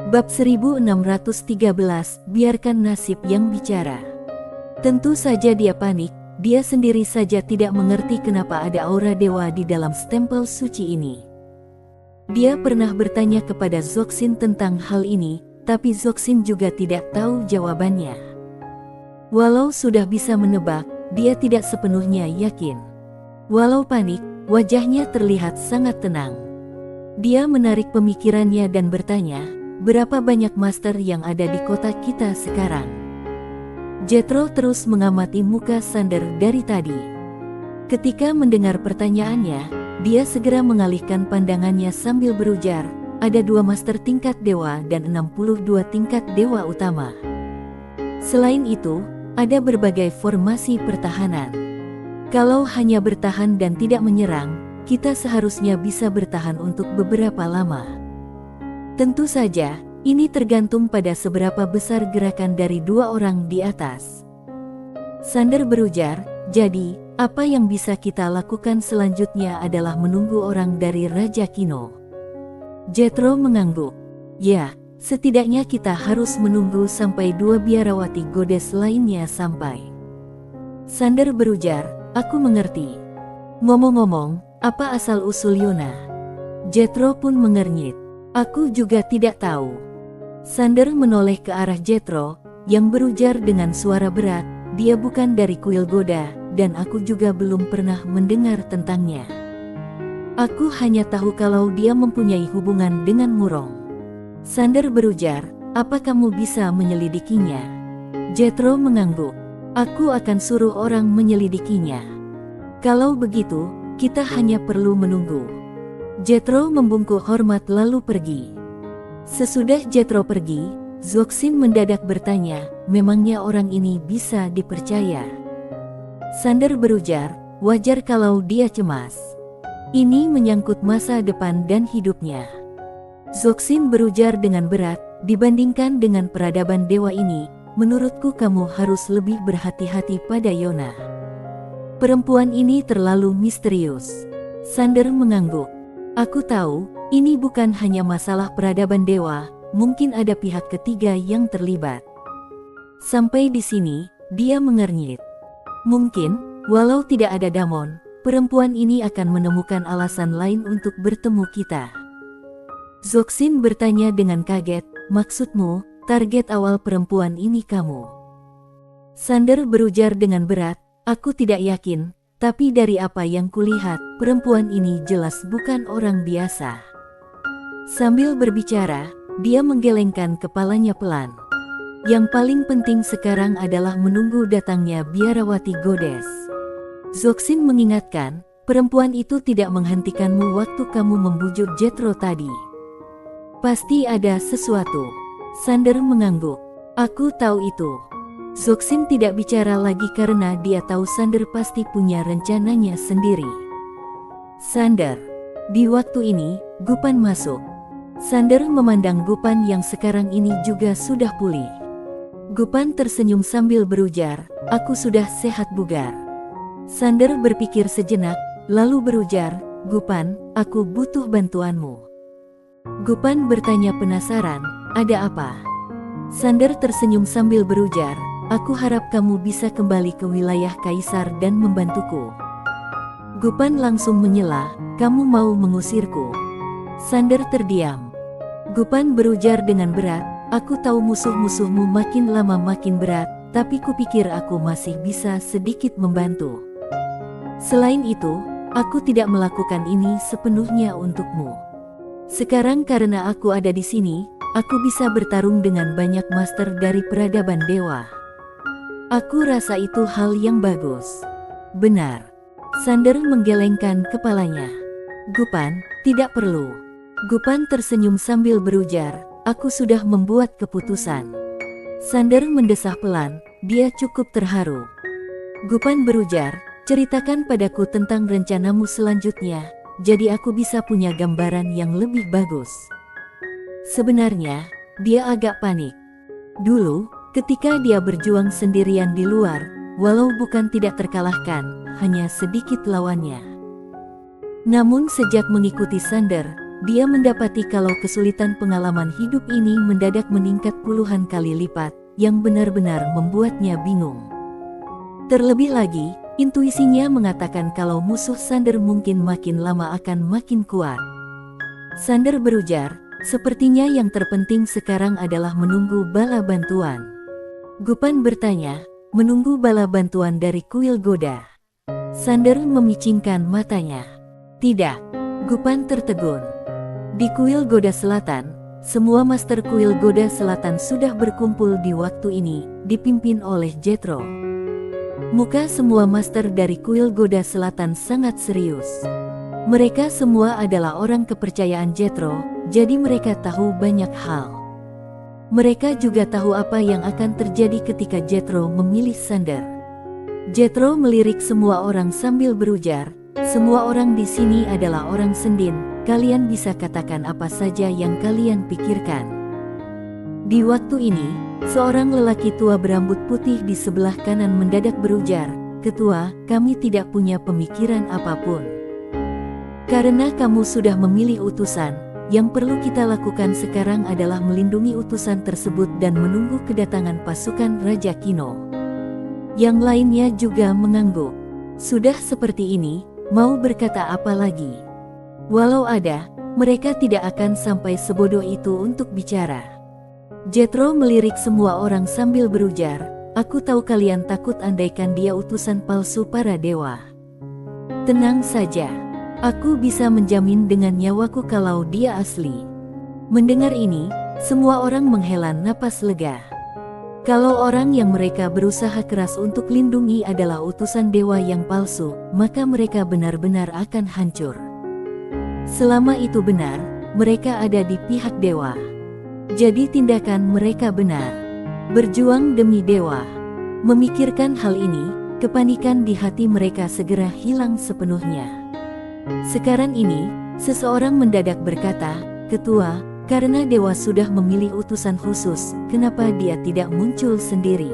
Bab 1613, biarkan nasib yang bicara. Tentu saja dia panik, dia sendiri saja tidak mengerti kenapa ada aura dewa di dalam stempel suci ini. Dia pernah bertanya kepada Zoxin tentang hal ini, tapi Zoxin juga tidak tahu jawabannya. Walau sudah bisa menebak, dia tidak sepenuhnya yakin. Walau panik, wajahnya terlihat sangat tenang. Dia menarik pemikirannya dan bertanya, berapa banyak master yang ada di kota kita sekarang? Jethro terus mengamati muka Sander dari tadi. Ketika mendengar pertanyaannya, dia segera mengalihkan pandangannya sambil berujar, ada 2 master tingkat dewa dan 62 tingkat dewa utama. Selain itu, ada berbagai formasi pertahanan. Kalau hanya bertahan dan tidak menyerang, kita seharusnya bisa bertahan untuk beberapa lama. Tentu saja, ini tergantung pada seberapa besar gerakan dari 2 orang di atas. Sander berujar, jadi, apa yang bisa kita lakukan selanjutnya adalah menunggu orang dari Raja Kino. Jethro mengangguk. Ya, setidaknya kita harus menunggu sampai 2 biarawati godes lainnya sampai. Sander berujar, aku mengerti. Ngomong-ngomong, apa asal-usul Yona? Jethro pun mengernyit. Aku juga tidak tahu. Sander menoleh ke arah Jethro, yang berujar dengan suara berat, dia bukan dari kuil Goda, dan aku juga belum pernah mendengar tentangnya. Aku hanya tahu kalau dia mempunyai hubungan dengan Murong. Sander berujar, apa kamu bisa menyelidikinya? Jethro mengangguk. Aku akan suruh orang menyelidikinya. Kalau begitu, kita hanya perlu menunggu. Jethro membungkuk hormat lalu pergi. Sesudah Jethro pergi, Zoxin mendadak bertanya, memangnya orang ini bisa dipercaya? Sander berujar, wajar kalau dia cemas. Ini menyangkut masa depan dan hidupnya. Zoxin berujar dengan berat, dibandingkan dengan peradaban dewa ini, menurutku kamu harus lebih berhati-hati pada Yona. Perempuan ini terlalu misterius. Sander mengangguk. Aku tahu, ini bukan hanya masalah peradaban dewa, mungkin ada pihak ketiga yang terlibat. Sampai di sini, dia mengernyit. Mungkin, walau tidak ada Damon, perempuan ini akan menemukan alasan lain untuk bertemu kita. Zoxin bertanya dengan kaget, maksudmu, target awal perempuan ini kamu? Sander berujar dengan berat, aku tidak yakin. Tapi dari apa yang kulihat, perempuan ini jelas bukan orang biasa. Sambil berbicara, dia menggelengkan kepalanya pelan. Yang paling penting sekarang adalah menunggu datangnya biarawati godes. Zoxin mengingatkan, perempuan itu tidak menghentikanmu waktu kamu membujuk Jethro tadi. Pasti ada sesuatu. Sander mengangguk. Aku tahu itu. Zoxin tidak bicara lagi karena dia tahu Sander pasti punya rencananya sendiri. Sander. Di waktu ini, Gupan masuk. Sander memandang Gupan yang sekarang ini juga sudah pulih. Gupan tersenyum sambil berujar, aku sudah sehat bugar. Sander berpikir sejenak, lalu berujar, Gupan, aku butuh bantuanmu. Gupan bertanya penasaran, ada apa? Sander tersenyum sambil berujar, aku harap kamu bisa kembali ke wilayah Kaisar dan membantuku. Gupan langsung menyela, kamu mau mengusirku? Sander terdiam. Gupan berujar dengan berat, aku tahu musuh-musuhmu makin lama makin berat, tapi kupikir aku masih bisa sedikit membantu. Selain itu, aku tidak melakukan ini sepenuhnya untukmu. Sekarang karena aku ada di sini, aku bisa bertarung dengan banyak master dari peradaban dewa. Aku rasa itu hal yang bagus. Benar. Sander menggelengkan kepalanya. Gupan, tidak perlu. Gupan tersenyum sambil berujar, aku sudah membuat keputusan. Sander mendesah pelan, dia cukup terharu. Gupan berujar, ceritakan padaku tentang rencanamu selanjutnya, jadi aku bisa punya gambaran yang lebih bagus. Sebenarnya, dia agak panik. Dulu, ketika dia berjuang sendirian di luar, walau bukan tidak terkalahkan, hanya sedikit lawannya. Namun sejak mengikuti Sander, dia mendapati kalau kesulitan pengalaman hidup ini mendadak meningkat puluhan kali lipat, yang benar-benar membuatnya bingung. Terlebih lagi, intuisinya mengatakan kalau musuh Sander mungkin makin lama akan makin kuat. Sander berujar, sepertinya yang terpenting sekarang adalah menunggu bala bantuan. Gupan bertanya, menunggu bala bantuan dari kuil Goda. Sander memicingkan matanya. Tidak, Gupan tertegun. Di kuil Goda Selatan, semua master kuil Goda Selatan sudah berkumpul di waktu ini, dipimpin oleh Jethro. Muka semua master dari kuil Goda Selatan sangat serius. Mereka semua adalah orang kepercayaan Jethro, jadi mereka tahu banyak hal. Mereka juga tahu apa yang akan terjadi ketika Jethro memilih Sander. Jethro melirik semua orang sambil berujar, semua orang di sini adalah orang Sendin, kalian bisa katakan apa saja yang kalian pikirkan. Di waktu ini, seorang lelaki tua berambut putih di sebelah kanan mendadak berujar, Ketua, kami tidak punya pemikiran apapun. Karena kamu sudah memilih utusan, yang perlu kita lakukan sekarang adalah melindungi utusan tersebut dan menunggu kedatangan pasukan Raja Kino. Yang lainnya juga mengangguk. Sudah seperti ini, mau berkata apa lagi? Walau ada, mereka tidak akan sampai sebodoh itu untuk bicara. Jethro melirik semua orang sambil berujar, aku tahu kalian takut andaikan dia utusan palsu para dewa. Tenang saja. Aku bisa menjamin dengan nyawaku kalau dia asli. Mendengar ini, semua orang menghela napas lega. Kalau orang yang mereka berusaha keras untuk lindungi adalah utusan dewa yang palsu, maka mereka benar-benar akan hancur. Selama itu benar, mereka ada di pihak dewa. Jadi tindakan mereka benar. Berjuang demi dewa. Memikirkan hal ini, kepanikan di hati mereka segera hilang sepenuhnya. Sekarang ini, seseorang mendadak berkata, Ketua, karena dewa sudah memilih utusan khusus, kenapa dia tidak muncul sendiri?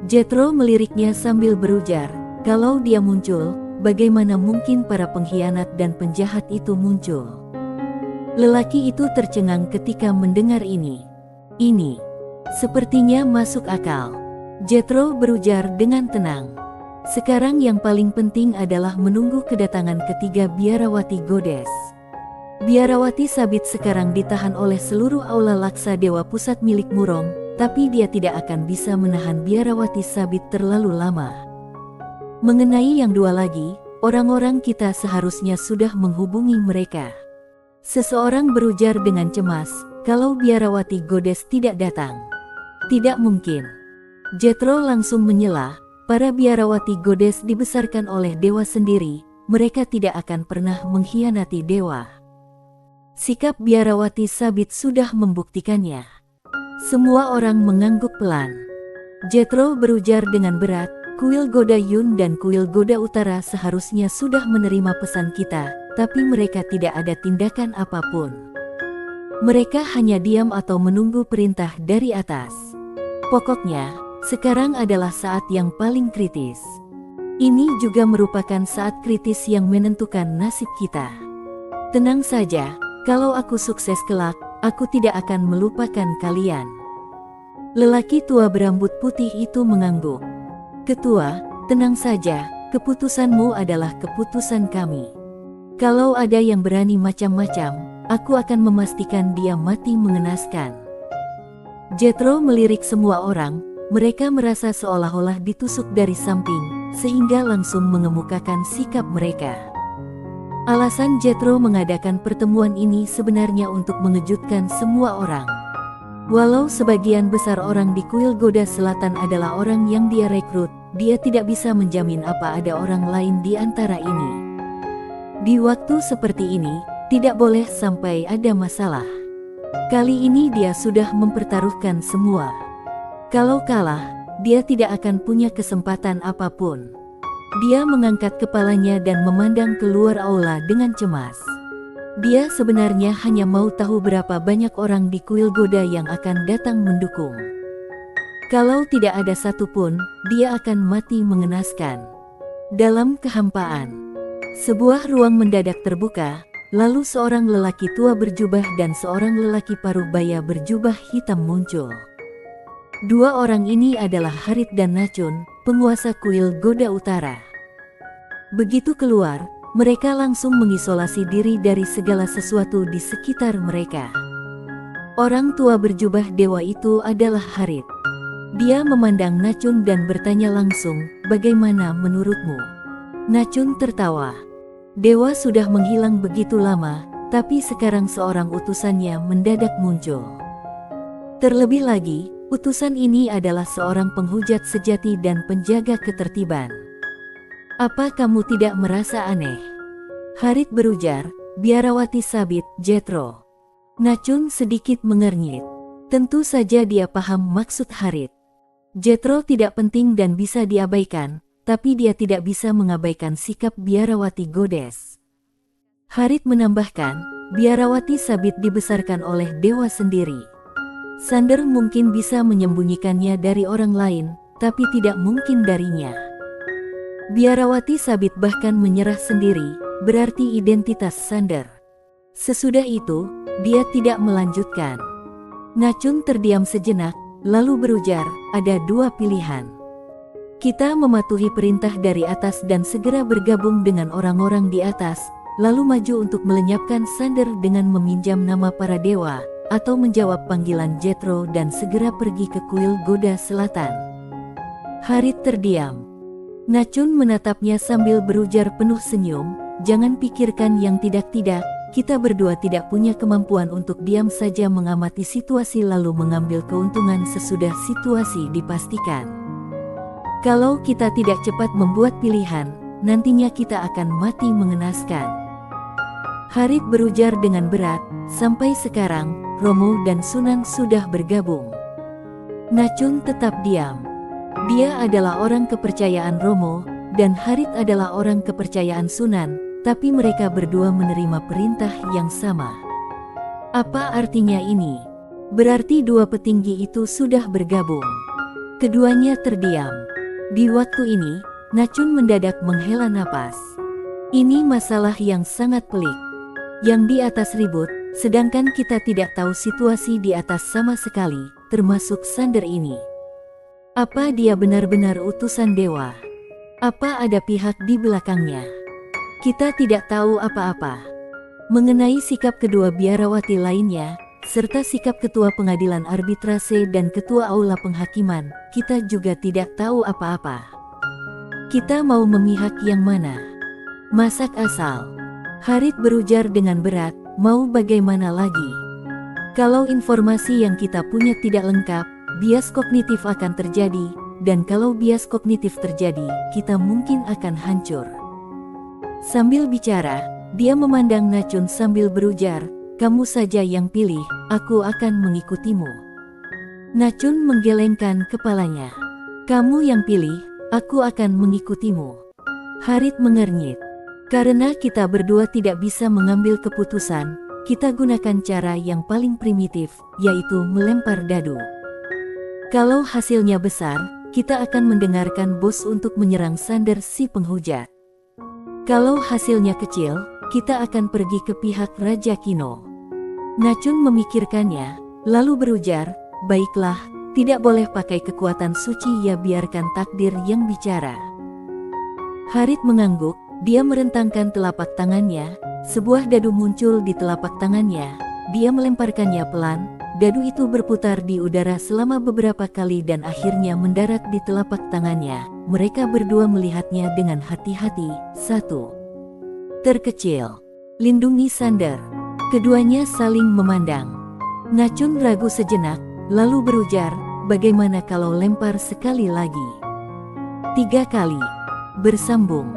Jethro meliriknya sambil berujar, kalau dia muncul, bagaimana mungkin para pengkhianat dan penjahat itu muncul? Lelaki itu tercengang ketika mendengar ini. Ini, sepertinya masuk akal. Jethro berujar dengan tenang. Sekarang yang paling penting adalah menunggu kedatangan ketiga biarawati goddess. Biarawati Sabit sekarang ditahan oleh seluruh aula Laksa Dewa Pusat milik Murong, tapi dia tidak akan bisa menahan biarawati Sabit terlalu lama. Mengenai yang dua lagi, orang-orang kita seharusnya sudah menghubungi mereka. Seseorang berujar dengan cemas, kalau biarawati goddess tidak datang. Tidak mungkin. Jethro langsung menyela, para biarawati goddess dibesarkan oleh dewa sendiri, mereka tidak akan pernah mengkhianati dewa. Sikap biarawati Sabit sudah membuktikannya. Semua orang mengangguk pelan. Jethro berujar dengan berat, kuil Goda Yun dan kuil Goda Utara seharusnya sudah menerima pesan kita, tapi mereka tidak ada tindakan apapun. Mereka hanya diam atau menunggu perintah dari atas. Pokoknya, sekarang adalah saat yang paling kritis. Ini juga merupakan saat kritis yang menentukan nasib kita. Tenang saja, kalau aku sukses kelak, aku tidak akan melupakan kalian. Lelaki tua berambut putih itu mengangguk. Ketua, tenang saja, keputusanmu adalah keputusan kami. Kalau ada yang berani macam-macam, aku akan memastikan dia mati mengenaskan. Jethro melirik semua orang. Mereka merasa seolah-olah ditusuk dari samping, sehingga langsung mengemukakan sikap mereka. Alasan Jethro mengadakan pertemuan ini sebenarnya untuk mengejutkan semua orang. Walau sebagian besar orang di kuil Goda Selatan adalah orang yang dia rekrut, dia tidak bisa menjamin apa ada orang lain di antara ini. Di waktu seperti ini, tidak boleh sampai ada masalah. Kali ini dia sudah mempertaruhkan semua. Kalau kalah, dia tidak akan punya kesempatan apapun. Dia mengangkat kepalanya dan memandang keluar aula dengan cemas. Dia sebenarnya hanya mau tahu berapa banyak orang di kuil Goda yang akan datang mendukung. Kalau tidak ada satupun, dia akan mati mengenaskan. Dalam kehampaan, sebuah ruang mendadak terbuka, lalu seorang lelaki tua berjubah dan seorang lelaki paruh baya berjubah hitam muncul. Dua orang ini adalah Harith dan Nachun, penguasa kuil Goda Utara. Begitu keluar, mereka langsung mengisolasi diri dari segala sesuatu di sekitar mereka. Orang tua berjubah dewa itu adalah Harith. Dia memandang Nachun dan bertanya langsung, "Bagaimana menurutmu?" Nachun tertawa. Dewa sudah menghilang begitu lama, tapi sekarang seorang utusannya mendadak muncul. Terlebih lagi, utusan ini adalah seorang penghujat sejati dan penjaga ketertiban. "Apa kamu tidak merasa aneh?" Harith berujar, "Biarawati sabit, Jethro." Nachun sedikit mengernyit. Tentu saja dia paham maksud Harith. Jethro tidak penting dan bisa diabaikan, tapi dia tidak bisa mengabaikan sikap Biarawati Goddess. Harith menambahkan, Biarawati sabit dibesarkan oleh dewa sendiri. Sander mungkin bisa menyembunyikannya dari orang lain, tapi tidak mungkin darinya. Biarawati sabit bahkan menyerah sendiri, berarti identitas Sander. Sesudah itu, dia tidak melanjutkan. Nachun terdiam sejenak, lalu berujar, "Ada dua pilihan. Kita mematuhi perintah dari atas dan segera bergabung dengan orang-orang di atas, lalu maju untuk melenyapkan Sander dengan meminjam nama para dewa, atau menjawab panggilan Jethro dan segera pergi ke kuil Goda Selatan." Harith terdiam. Nachun menatapnya sambil berujar penuh senyum, "Jangan pikirkan yang tidak-tidak. Kita berdua tidak punya kemampuan untuk diam saja mengamati situasi lalu mengambil keuntungan sesudah situasi dipastikan. Kalau kita tidak cepat membuat pilihan, nantinya kita akan mati mengenaskan." Harith berujar dengan berat, "Sampai sekarang, Romo dan Sunan sudah bergabung." Nachun tetap diam. Dia adalah orang kepercayaan Romo, dan Harith adalah orang kepercayaan Sunan. Tapi mereka berdua menerima perintah yang sama. Apa artinya ini? Berarti dua petinggi itu sudah bergabung. Keduanya terdiam. Di waktu ini, Nachun mendadak menghela napas. Ini masalah yang sangat pelik. Yang di atas ribut, sedangkan kita tidak tahu situasi di atas sama sekali, termasuk Sander ini. Apa dia benar-benar utusan dewa? Apa ada pihak di belakangnya? Kita tidak tahu apa-apa. Mengenai sikap kedua biarawati lainnya, serta sikap ketua pengadilan arbitrase dan ketua aula penghakiman, kita juga tidak tahu apa-apa. Kita mau memihak yang mana? Masak asal. Harith berujar dengan berat, "Mau bagaimana lagi? Kalau informasi yang kita punya tidak lengkap, bias kognitif akan terjadi, dan kalau bias kognitif terjadi, kita mungkin akan hancur." Sambil bicara, dia memandang Nachun sambil berujar, "Kamu saja yang pilih, aku akan mengikutimu." Nachun menggelengkan kepalanya. "Kamu yang pilih, aku akan mengikutimu." Harith mengernyit. "Karena kita berdua tidak bisa mengambil keputusan, kita gunakan cara yang paling primitif, yaitu melempar dadu. Kalau hasilnya besar, kita akan mendengarkan bos untuk menyerang Sander si penghujat. Kalau hasilnya kecil, kita akan pergi ke pihak Raja Kino." Nachun memikirkannya, lalu berujar, "Baiklah, tidak boleh pakai kekuatan suci ya, biarkan takdir yang bicara." Harith mengangguk, dia merentangkan telapak tangannya, sebuah dadu muncul di telapak tangannya, dia melemparkannya pelan, dadu itu berputar di udara selama beberapa kali dan akhirnya mendarat di telapak tangannya. Mereka berdua melihatnya dengan hati-hati. 1. Terkecil. Lindungi Sander. Keduanya saling memandang. Nachun ragu sejenak, lalu berujar, "Bagaimana kalau lempar sekali lagi?" 3 kali. Bersambung.